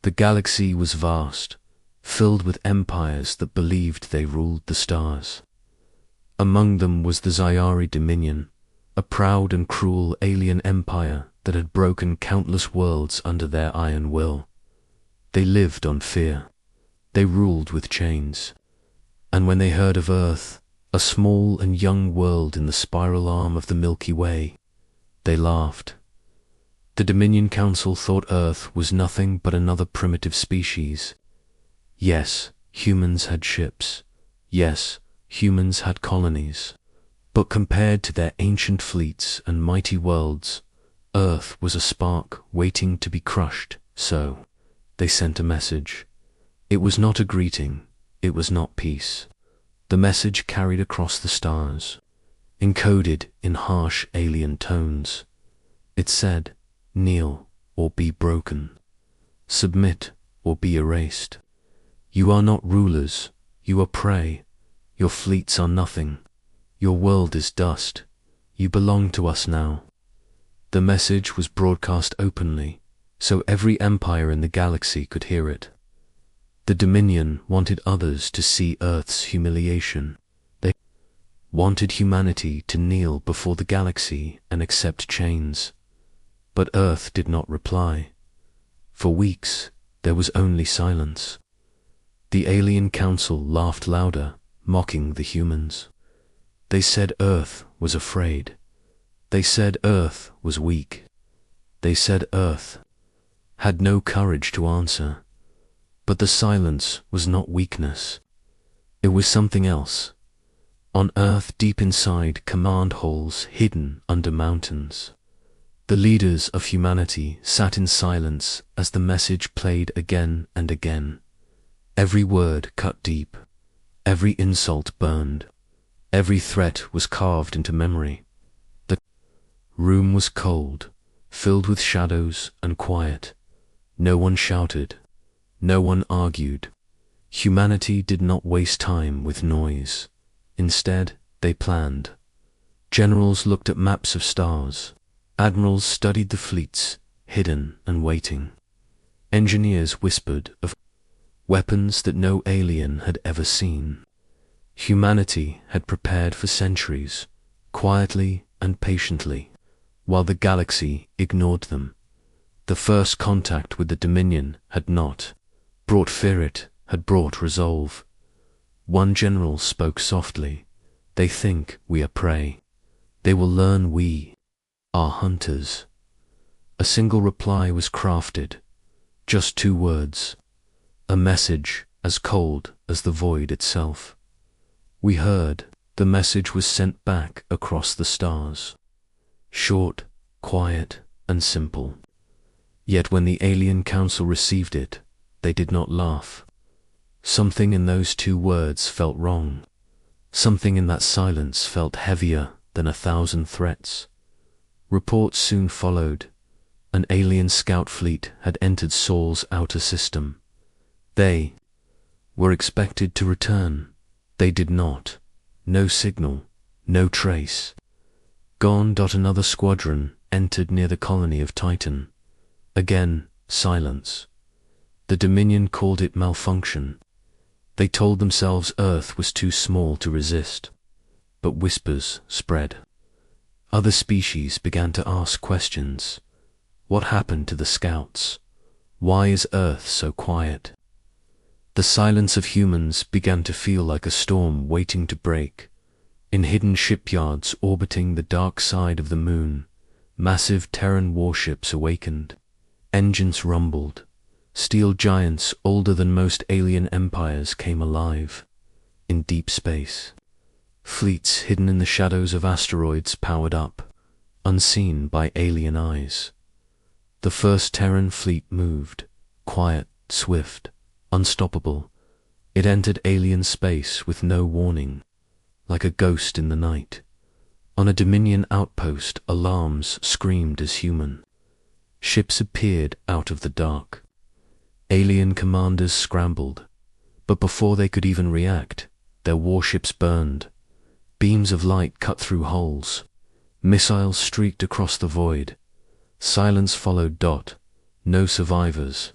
The galaxy was vast, filled with empires that believed they ruled the stars. Among them was the Zyari Dominion, a proud and cruel alien empire that had broken countless worlds under their iron will. They lived on fear. They ruled with chains. And when they heard of Earth, a small and young world in the spiral arm of the Milky Way, they laughed. The Dominion Council thought Earth was nothing but another primitive species. Yes, humans had ships. Yes, humans had colonies. But compared to their ancient fleets and mighty worlds, Earth was a spark waiting to be crushed. So, they sent a message. It was not a greeting. It was not peace. The message carried across the stars, encoded in harsh alien tones. It said, "Kneel or be broken. Submit or be erased. You are not rulers. You are prey. Your fleets are nothing. Your world is dust. You belong to us now." The message was broadcast openly, so every empire in the galaxy could hear it. The Dominion wanted others to see Earth's humiliation. They wanted humanity to kneel before the galaxy and accept chains. But Earth did not reply. For weeks, there was only silence. The Alien Council laughed louder, mocking the humans. They said Earth was afraid. They said Earth was weak. They said Earth had no courage to answer. But the silence was not weakness. It was something else. On Earth, deep inside command halls hidden under mountains, the leaders of humanity sat in silence as the message played again and again. Every word cut deep. Every insult burned. Every threat was carved into memory. The room was cold, filled with shadows and quiet. No one shouted. No one argued. Humanity did not waste time with noise. Instead, they planned. Generals looked at maps of stars. Admirals studied the fleets, hidden and waiting. Engineers whispered of weapons that no alien had ever seen. Humanity had prepared for centuries, quietly and patiently, while the galaxy ignored them. The first contact with the Dominion had not brought fear, it had brought resolve. One general spoke softly. "They think we are prey. They will learn we are hunters." A single reply was crafted. Just 2 words. A message as cold as the void itself. We heard. The message was sent back across the stars. Short, quiet, and simple. Yet when the Alien Council received it, they did not laugh. Something in those 2 words felt wrong. Something in that silence felt heavier than 1,000 threats. Reports soon followed. An alien scout fleet had entered Saul's outer system. They were expected to return. They did not. No signal, no trace. Gone. Another squadron entered near the colony of Titan. Again, silence. The Dominion called it malfunction. They told themselves Earth was too small to resist. But whispers spread. Other species began to ask questions. What happened to the scouts? Why is Earth so quiet? The silence of humans began to feel like a storm waiting to break. In hidden shipyards orbiting the dark side of the moon, massive Terran warships awakened. Engines rumbled. Steel giants older than most alien empires came alive. In deep space, fleets hidden in the shadows of asteroids powered up, unseen by alien eyes. The first Terran fleet moved, quiet, swift, unstoppable. It entered alien space with no warning, like a ghost in the night. On a Dominion outpost, alarms screamed as human. Ships appeared out of the dark. Alien commanders scrambled, but before they could even react, their warships burned. Beams of light cut through hulls. Missiles streaked across the void. Silence followed. No survivors.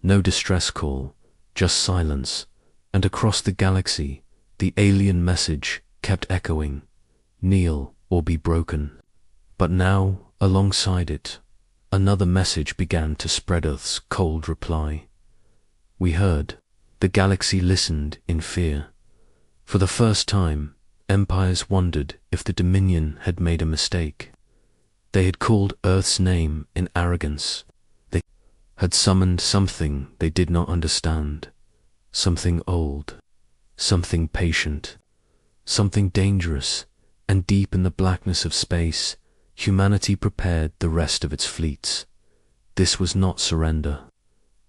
No distress call, just silence, and across the galaxy, the alien message kept echoing, kneel or be broken. But now, alongside it, another message began to spread Earth's cold reply. We heard, the galaxy listened in fear. For the first time, empires wondered if the Dominion had made a mistake. They had called Earth's name in arrogance. They had summoned something they did not understand, something old, something patient, something dangerous, and deep in the blackness of space, humanity prepared the rest of its fleets. This was not surrender.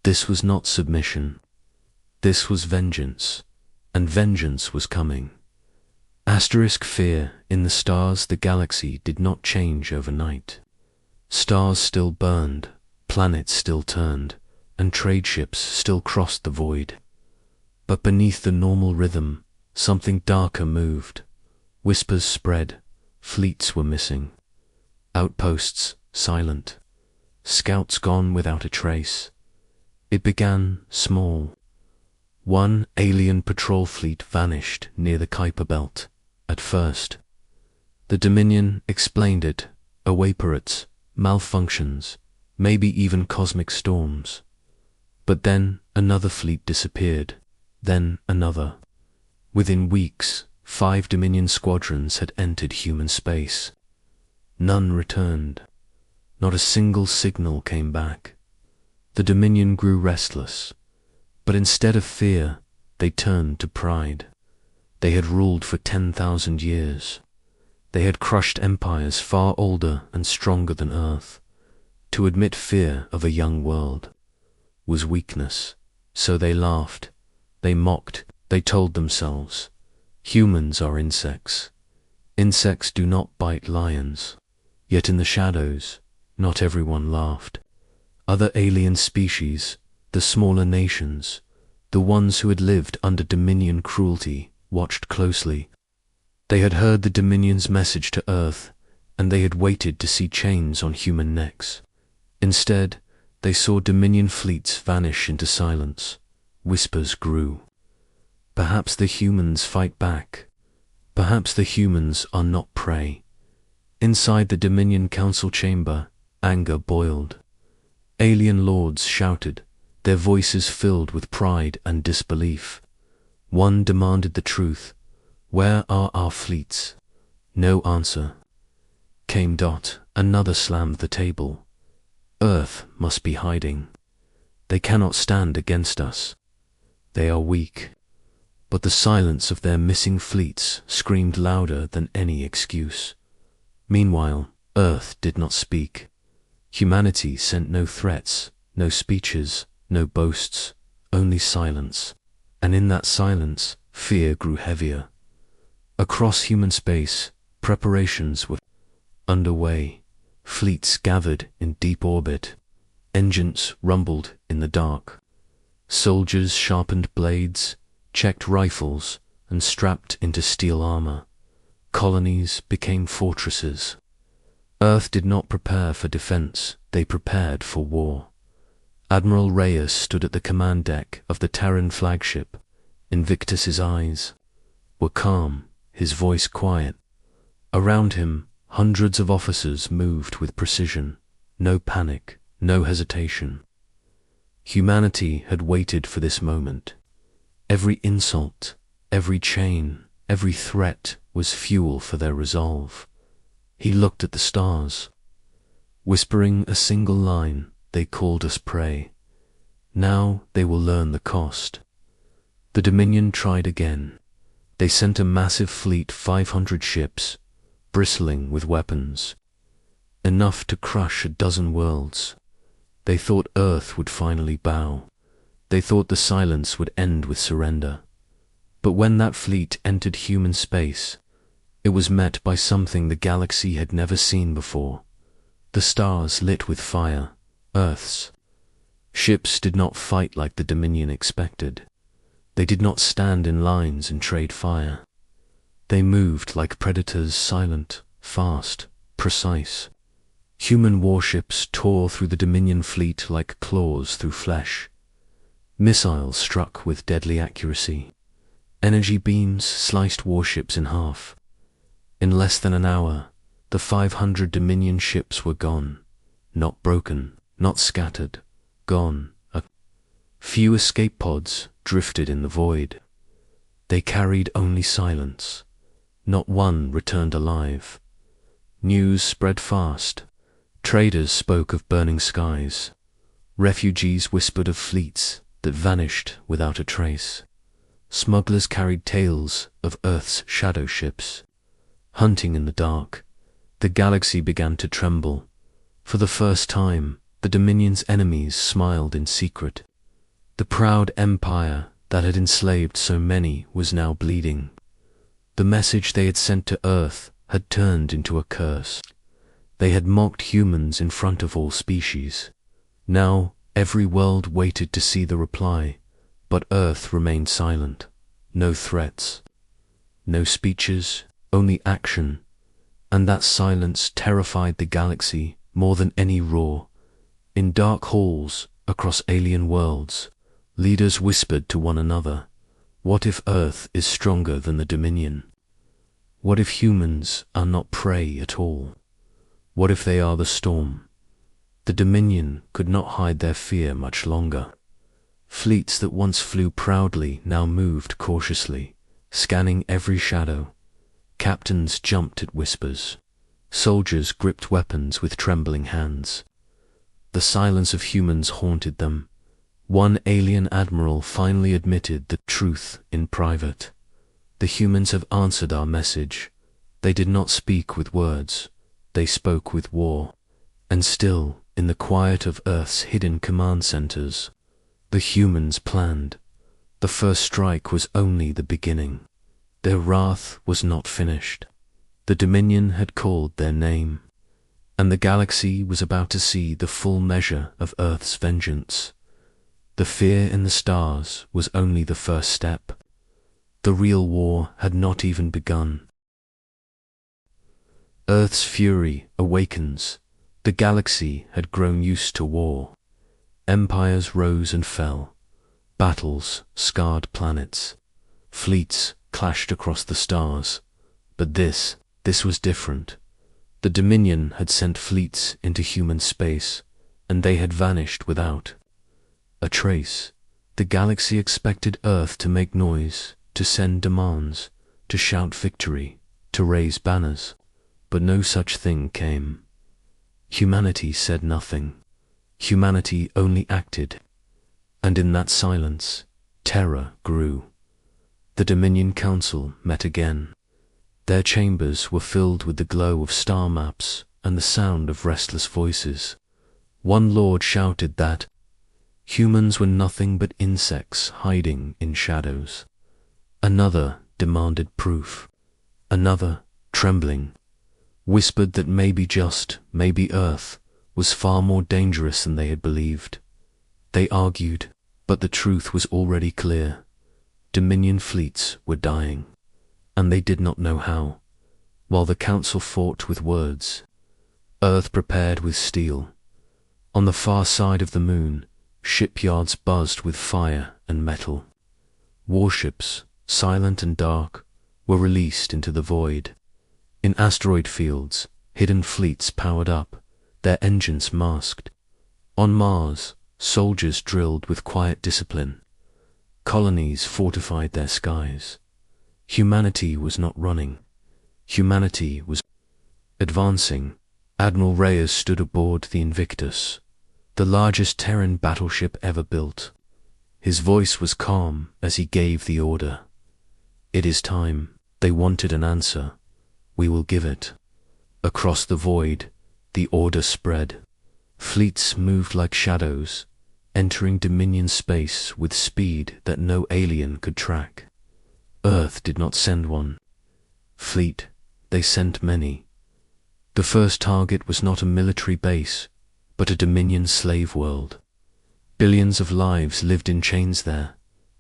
This was not submission. This was vengeance, and vengeance was coming. Asterisk fear, in the stars the galaxy did not change overnight. Stars still burned, planets still turned, and trade ships still crossed the void. But beneath the normal rhythm, something darker moved. Whispers spread, fleets were missing. Outposts silent, scouts gone without a trace. It began small. One alien patrol fleet vanished near the Kuiper Belt. At first, the Dominion explained it, evaporates, malfunctions, maybe even cosmic storms. But then another fleet disappeared, then another. Within weeks, 5 Dominion squadrons had entered human space. None returned. Not a single signal came back. The Dominion grew restless, but instead of fear, they turned to pride. They had ruled for 10,000 years. They had crushed empires far older and stronger than Earth. To admit fear of a young world was weakness, so they laughed, they mocked, they told themselves, humans are insects. Insects do not bite lions. Yet in the shadows, not everyone laughed. Other alien species, the smaller nations, the ones who had lived under Dominion cruelty, watched closely. They had heard the Dominion's message to Earth, and they had waited to see chains on human necks. Instead, they saw Dominion fleets vanish into silence. Whispers grew. Perhaps the humans fight back. Perhaps the humans are not prey. Inside the Dominion Council chamber, anger boiled. Alien lords shouted, their voices filled with pride and disbelief. One demanded the truth. Where are our fleets? No answer. Came Dot, another slammed the table. Earth must be hiding. They cannot stand against us. They are weak. But the silence of their missing fleets screamed louder than any excuse. Meanwhile, Earth did not speak. Humanity sent no threats, no speeches, no boasts, only silence. And in that silence, fear grew heavier. Across human space, preparations were underway. Fleets gathered in deep orbit. Engines rumbled in the dark. Soldiers sharpened blades, checked rifles, and strapped into steel armor. Colonies became fortresses. Earth did not prepare for defense, they prepared for war. Admiral Reyes stood at the command deck of the Terran flagship. Invictus's eyes were calm, his voice quiet. Around him, hundreds of officers moved with precision. No panic, no hesitation. Humanity had waited for this moment. Every insult, every chain, every threat was fuel for their resolve. He looked at the stars. Whispering a single line, they called us prey. Now they will learn the cost. The Dominion tried again. They sent a massive fleet, 500 ships, bristling with weapons. Enough to crush a dozen worlds. They thought Earth would finally bow. They thought the silence would end with surrender. But when that fleet entered human space, it was met by something the galaxy had never seen before. The stars lit with fire, Earth's. Ships did not fight like the Dominion expected. They did not stand in lines and trade fire. They moved like predators, silent, fast, precise. Human warships tore through the Dominion fleet like claws through flesh. Missiles struck with deadly accuracy. Energy beams sliced warships in half. In less than an hour, the 500 Dominion ships were gone. Not broken, not scattered, gone. A few escape pods drifted in the void. They carried only silence. Not one returned alive. News spread fast. Traders spoke of burning skies. Refugees whispered of fleets that vanished without a trace. Smugglers carried tales of Earth's shadow ships. Hunting in the dark, the galaxy began to tremble. For the first time, the Dominion's enemies smiled in secret. The proud empire that had enslaved so many was now bleeding. The message they had sent to Earth had turned into a curse. They had mocked humans in front of all species. Now every world waited to see the reply, but Earth remained silent. No threats, no speeches, only action, and that silence terrified the galaxy more than any roar. In dark halls across alien worlds, leaders whispered to one another, "What if Earth is stronger than the Dominion? What if humans are not prey at all? What if they are the storm?" The Dominion could not hide their fear much longer. Fleets that once flew proudly now moved cautiously, scanning every shadow. Captains jumped at whispers. Soldiers gripped weapons with trembling hands. The silence of humans haunted them. One alien admiral finally admitted the truth in private. "The humans have answered our message. They did not speak with words. They spoke with war." And still, in the quiet of Earth's hidden command centers, the humans planned. The first strike was only the beginning. Their wrath was not finished. The Dominion had called their name, and the galaxy was about to see the full measure of Earth's vengeance. The fear in the stars was only the first step. The real war had not even begun. Earth's fury awakens. The galaxy had grown used to war. Empires rose and fell. Battles scarred planets. Fleets clashed across the stars. But this was different. The Dominion had sent fleets into human space, and they had vanished without a trace. The galaxy expected Earth to make noise, to send demands, to shout victory, to raise banners. But no such thing came. Humanity said nothing. Humanity only acted. And in that silence, terror grew. The Dominion Council met again. Their chambers were filled with the glow of star maps and the sound of restless voices. One lord shouted that humans were nothing but insects hiding in shadows. Another demanded proof. Another, trembling, whispered that maybe Earth was far more dangerous than they had believed. They argued, but the truth was already clear. Dominion fleets were dying, and they did not know how. While the council fought with words, Earth prepared with steel. On the far side of the moon, shipyards buzzed with fire and metal. Warships, silent and dark, were released into the void. In asteroid fields, hidden fleets powered up, their engines masked. On Mars, soldiers drilled with quiet discipline. Colonies fortified their skies. Humanity was not running. Humanity was advancing. Admiral Reyes stood aboard the Invictus, the largest Terran battleship ever built. His voice was calm as he gave the order. "It is time." They wanted an answer. "We will give it." Across the void, the order spread. Fleets moved like shadows, entering Dominion space with speed that no alien could track. Earth did not send one fleet, they sent many. The first target was not a military base, but a Dominion slave world. Billions of lives lived in chains there,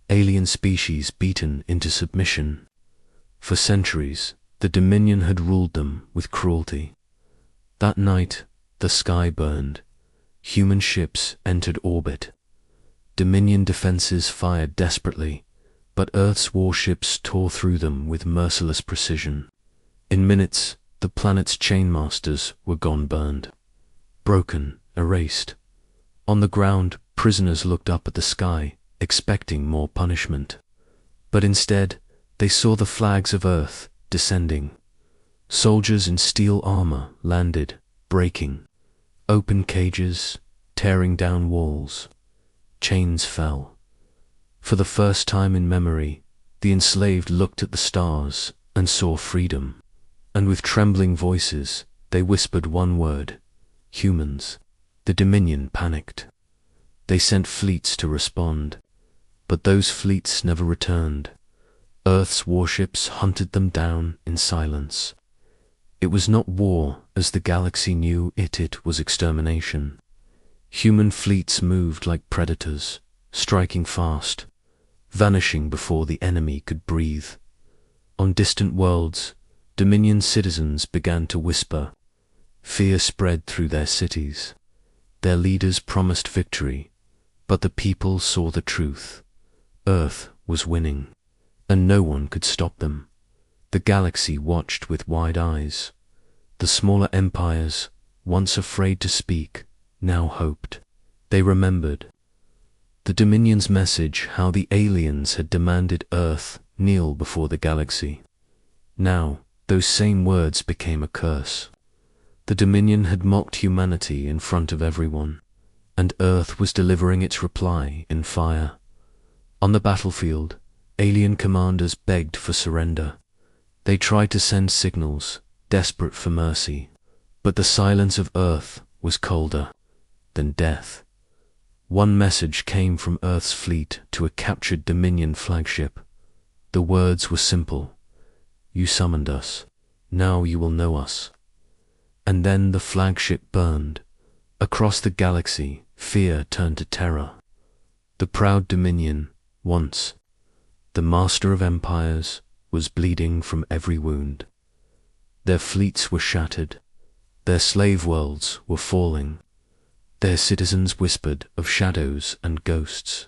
alien species beaten into submission. For centuries, the Dominion had ruled them with cruelty. That night, the sky burned. Human ships entered orbit. Dominion defenses fired desperately, but Earth's warships tore through them with merciless precision. In minutes, the planet's chainmasters were gone burned. Broken, erased. On the ground, prisoners looked up at the sky, expecting more punishment. But instead, they saw the flags of Earth descending. Soldiers in steel armor landed, breaking. Open cages, tearing down walls. Chains fell. For the first time in memory, the enslaved looked at the stars and saw freedom. And with trembling voices, they whispered one word: humans. The Dominion panicked. They sent fleets to respond, but those fleets never returned. Earth's warships hunted them down in silence. It was not war as the galaxy knew it. It was extermination. Human fleets moved like predators, striking fast, vanishing before the enemy could breathe. On distant worlds, Dominion citizens began to whisper. Fear spread through their cities. Their leaders promised victory, but the people saw the truth. Earth was winning, and no one could stop them. The galaxy watched with wide eyes. The smaller empires, once afraid to speak, now hoped. They remembered the Dominion's message, how the aliens had demanded Earth kneel before the galaxy. Now, those same words became a curse. The Dominion had mocked humanity in front of everyone, and Earth was delivering its reply in fire. On the battlefield, alien commanders begged for surrender. They tried to send signals, desperate for mercy, but the silence of Earth was colder than death. One message came from Earth's fleet to a captured Dominion flagship. The words were simple: you summoned us, now you will know us. And then the flagship burned. Across the galaxy, fear turned to terror. The proud Dominion, once the master of empires, was bleeding from every wound. Their fleets were shattered. Their slave worlds were falling. Their citizens whispered of shadows and ghosts,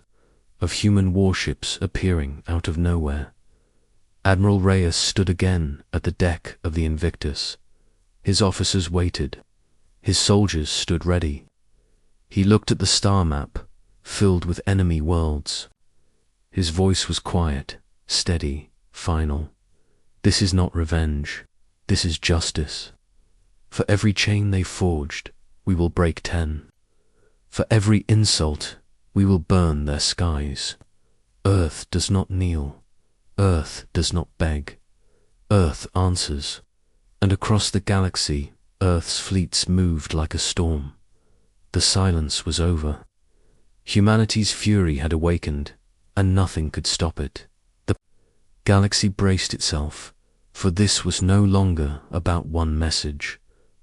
of human warships appearing out of nowhere. Admiral Reyes stood again at the deck of the Invictus. His officers waited. His soldiers stood ready. He looked at the star map, filled with enemy worlds. His voice was quiet, steady, final. This is not revenge. This is justice. For every chain they forged, we will break 10. For every insult, we will burn their skies. Earth does not kneel. Earth does not beg. Earth answers. And across the galaxy, Earth's fleets moved like a storm. The silence was over. Humanity's fury had awakened, and nothing could stop it. The galaxy braced itself, for this was no longer about one message.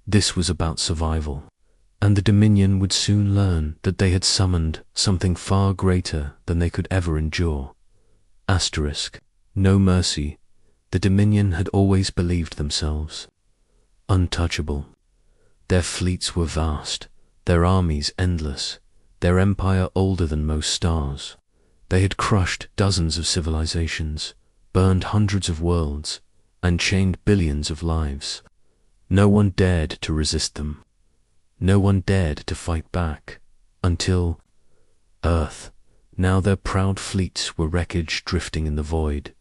This was about survival. And the Dominion would soon learn that they had summoned something far greater than they could ever endure. Asterisk. No mercy. The Dominion had always believed themselves untouchable. Their fleets were vast, their armies endless, their empire older than most stars. They had crushed dozens of civilizations, burned hundreds of worlds, and chained billions of lives. No one dared to resist them. No one dared to fight back, until Earth. Now their proud fleets were wreckage drifting in the void.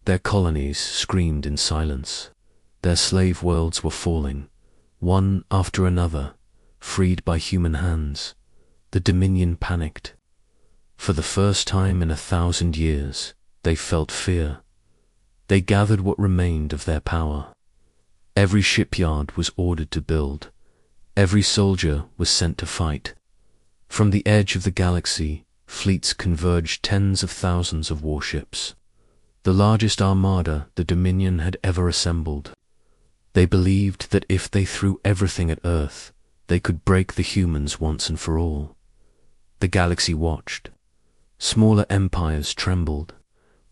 Their colonies screamed in silence. Their slave worlds were falling, one after another, freed by human hands. The Dominion panicked. For the first time in 1,000 years, they felt fear. They gathered what remained of their power. Every shipyard was ordered to build. Every soldier was sent to fight. From the edge of the galaxy, fleets converged, tens of thousands of warships. The largest armada the Dominion had ever assembled. They believed that if they threw everything at Earth, they could break the humans once and for all. The galaxy watched. Smaller empires trembled.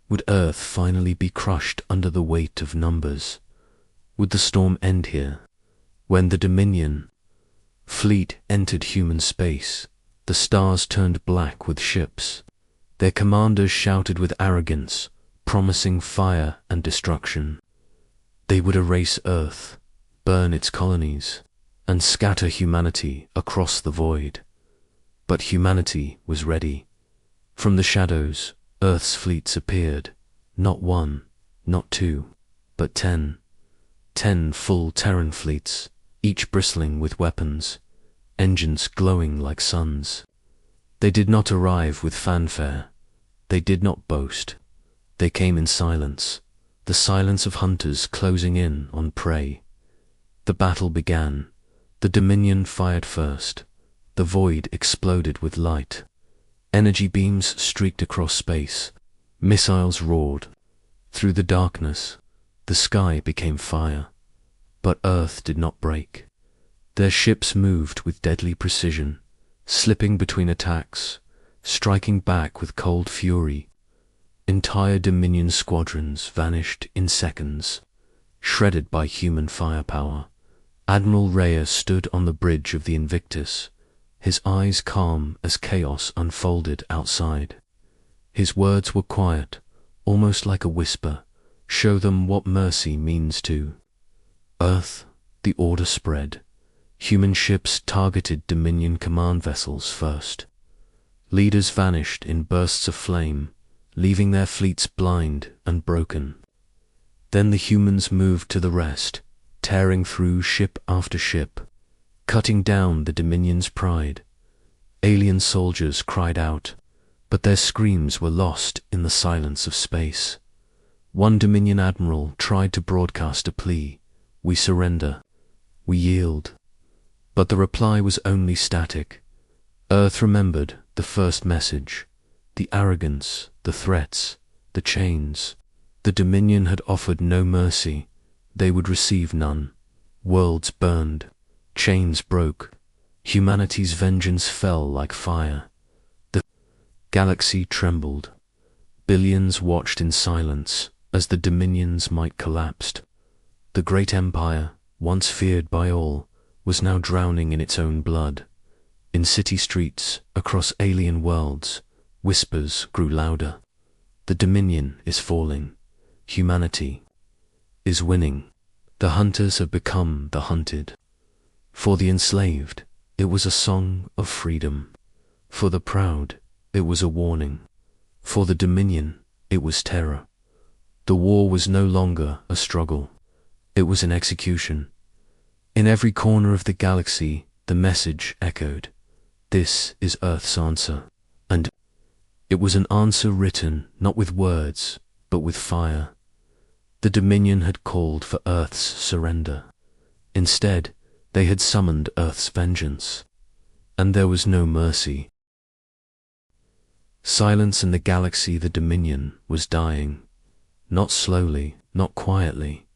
Would Earth finally be crushed under the weight of numbers? Would the storm end here? When the Dominion fleet entered human space, The stars turned black with ships. Their commanders shouted with arrogance, promising fire and destruction. They would erase Earth, burn its colonies, and scatter humanity across the void. But humanity was ready. From the shadows, Earth's fleets appeared, not one, not two, but 10. 10 full Terran fleets, each bristling with weapons, engines glowing like suns. They did not arrive with fanfare. They did not boast. They came in silence, the silence of hunters closing in on prey. The battle began. The Dominion fired first. The void exploded with light. Energy beams streaked across space. Missiles roared. Through the darkness, the sky became fire. But Earth did not break. Their ships moved with deadly precision, slipping between attacks, striking back with cold fury. Entire Dominion squadrons vanished in seconds, shredded by human firepower. Admiral Reyes stood on the bridge of the Invictus, his eyes calm as chaos unfolded outside. His words were quiet, almost like a whisper. Show them what mercy means to Earth. The order spread. Human ships targeted Dominion command vessels first. Leaders vanished in bursts of flame, leaving their fleets blind and broken. Then the humans moved to the rest, tearing through ship after ship, cutting down the Dominion's pride. Alien soldiers cried out, but their screams were lost in the silence of space. One Dominion admiral tried to broadcast a plea: "We surrender. We yield." But the reply was only static. Earth remembered the first message, the arrogance, the threats, the chains. The Dominion had offered no mercy. They would receive none. Worlds burned. Chains broke. Humanity's vengeance fell like fire. The galaxy trembled. Billions watched in silence as the Dominion's might collapsed. The great empire, once feared by all, was now drowning in its own blood. In city streets, across alien worlds, whispers grew louder. The Dominion is falling. Humanity is winning. The hunters have become the hunted. For the enslaved, it was a song of freedom. For the proud, it was a warning. For the Dominion, it was terror. The war was no longer a struggle. It was an execution. In every corner of the galaxy, the message echoed. This is Earth's answer. And it was an answer written not with words, but with fire. The Dominion had called for Earth's surrender. Instead, they had summoned Earth's vengeance. And there was no mercy. Silence in the galaxy. The Dominion was dying. Not slowly, not quietly,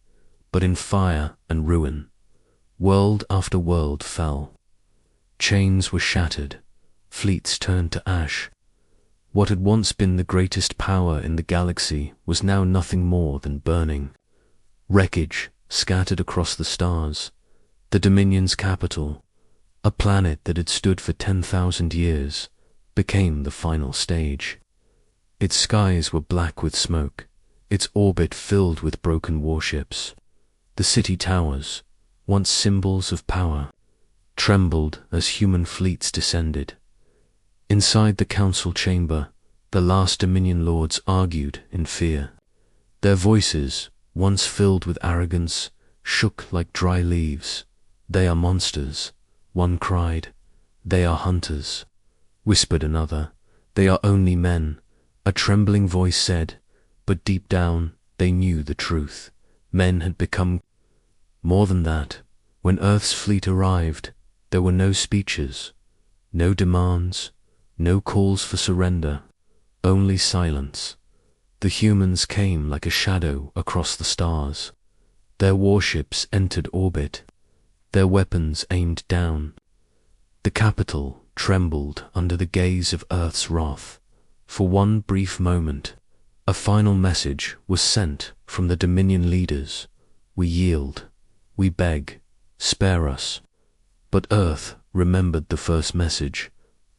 but in fire and ruin. World after world fell. Chains were shattered. Fleets turned to ash. What had once been the greatest power in the galaxy was now nothing more than burning. Wreckage scattered across the stars. The Dominion's capital, a planet that had stood for 10,000 years, became the final stage. Its skies were black with smoke, its orbit filled with broken warships. The city towers, once symbols of power, trembled as human fleets descended. Inside the council chamber, the last Dominion lords argued in fear. Their voices, once filled with arrogance, shook like dry leaves. "They are monsters," one cried. "They are hunters," whispered another. "They are only men," a trembling voice said. But deep down, they knew the truth. Men had become more than that. When Earth's fleet arrived, there were no speeches, no demands, no calls for surrender, only silence. The humans came like a shadow across the stars. Their warships entered orbit, their weapons aimed down. The capital trembled under the gaze of Earth's wrath. For one brief moment, a final message was sent from the Dominion leaders. "We yield. We beg. Spare us." But Earth remembered the first message.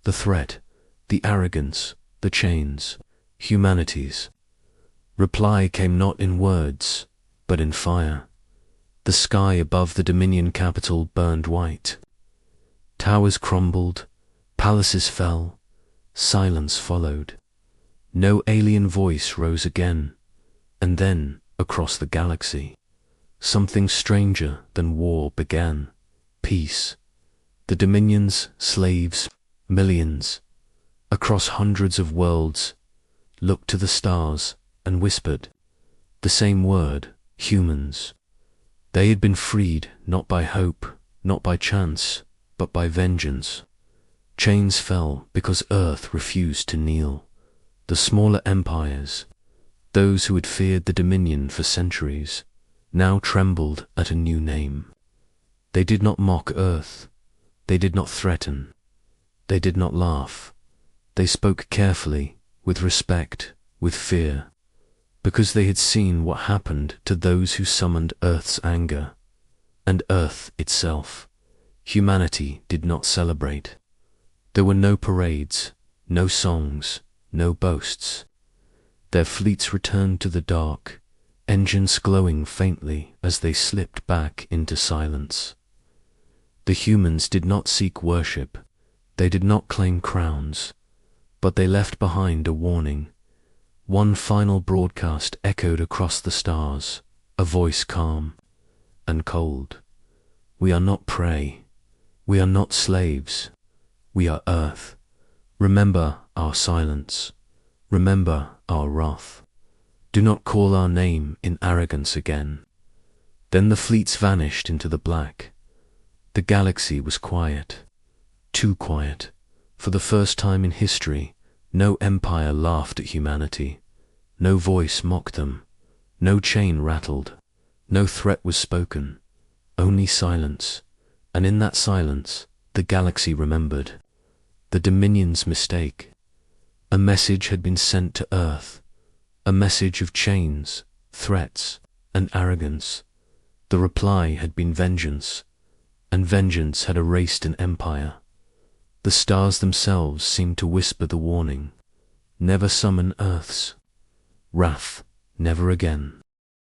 The threat, the arrogance, the chains, humanity's reply came not in words, but in fire. The sky above the Dominion capital burned white. Towers crumbled, palaces fell, silence followed. No alien voice rose again, and then, across the galaxy, something stranger than war began. Peace. The Dominion's slaves, millions, across hundreds of worlds, looked to the stars and whispered the same word, humans. They had been freed not by hope, not by chance, but by vengeance. Chains fell because Earth refused to kneel. The smaller empires, those who had feared the Dominion for centuries, now trembled at a new name. They did not mock Earth. They did not threaten. They did not laugh. They spoke carefully, with respect, with fear, because they had seen what happened to those who summoned Earth's anger. And Earth itself, humanity, did not celebrate. There were no parades, no songs, no boasts. Their fleets returned to the dark, engines glowing faintly as they slipped back into silence. The humans did not seek worship. They did not claim crowns, but they left behind a warning. One final broadcast echoed across the stars, a voice calm and cold. We are not prey. We are not slaves. We are Earth. Remember our silence. Remember our wrath. Do not call our name in arrogance again. Then the fleets vanished into the black. The galaxy was quiet. Too quiet. For the first time in history, no empire laughed at humanity. No voice mocked them. No chain rattled. No threat was spoken. Only silence. And in that silence, the galaxy remembered the Dominion's mistake. A message had been sent to Earth. A message of chains, threats, and arrogance. The reply had been vengeance, and vengeance had erased an empire. The stars themselves seemed to whisper the warning. Never summon Earth's wrath, never again.